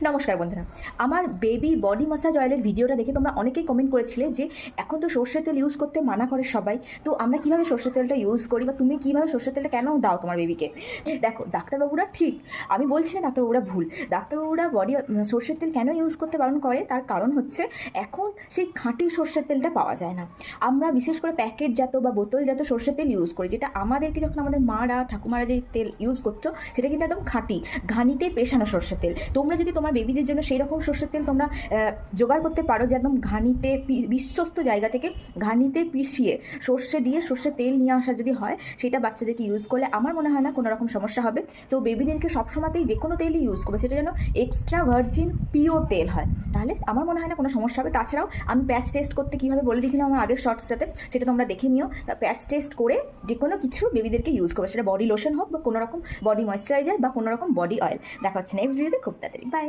নমস্কার বন্ধুরা, আমার বেবি বডি মাসাজ অয়েলের ভিডিওটা দেখে তোমরা অনেকেই কমেন্ট করেছিলে যে এখন তো সর্ষের তেল ইউজ করতে মানা করে সবাই, তো আমরা কীভাবে সর্ষের তেলটা ইউজ করি বা তুমি কীভাবে সর্ষের তেলটা কেন দাও তোমার বেবিকে। দেখো, ডাক্তারবাবুরা ঠিক, আমি বলছি না ডাক্তারবাবুরা ভুল। ডাক্তারবাবুরা সর্ষের তেল কেন ইউজ করতে বারণ করে, তার কারণ হচ্ছে এখন সেই খাঁটি সর্ষের তেলটা পাওয়া যায় না। আমরা বিশেষ করে প্যাকেটজাত বা বোতলজাত সর্ষের তেল ইউজ করি, যেটা আমাদেরকে যখন আমাদের মারা ঠাকুমারা যে তেল ইউজ করতো সেটা কিন্তু একদম খাঁটি ঘানিতে পেশানো সর্ষের তেল। তোমরা যদি তোমার বেবিদের জন্য সেই রকম সর্ষের তেল তোমরা জোগাড় করতে পারো যে একদম ঘানিতে বিশ্বস্ত জায়গা থেকে ঘানিতে পিষিয়ে সর্ষে দিয়ে সর্ষের তেল নিয়ে আসা যদি হয়, সেটা বাচ্চাদেরকে ইউজ করলে আমার মনে হয় না কোনো রকম সমস্যা হবে। তো বেবিদেরকে সবসময়তেই যে কোনো তেলই ইউজ করবে, সেটা যেন এক্সট্রা ভার্জিন পিওর তেল হয়, তাহলে আমার মনে হয় না কোনো সমস্যা হবে। তাছাড়াও আমি প্যাচ টেস্ট করতে কীভাবে বলে দিয়েছিলাম আমার আগের শর্টসটাতে, সেটা তোমরা দেখে নিও। প্যাচ টেস্ট করে যে কোনো কিছু বেবিদেরকে ইউজ করবে, সেটা বডি লোশন হোক বা কোনো রকম বডি ময়েশ্চারাইজার বা কোনো রকম বডি অয়েল। দেখা হচ্ছে নেক্সট ভিডিওতে খুব তাড়াতাড়ি। বাই।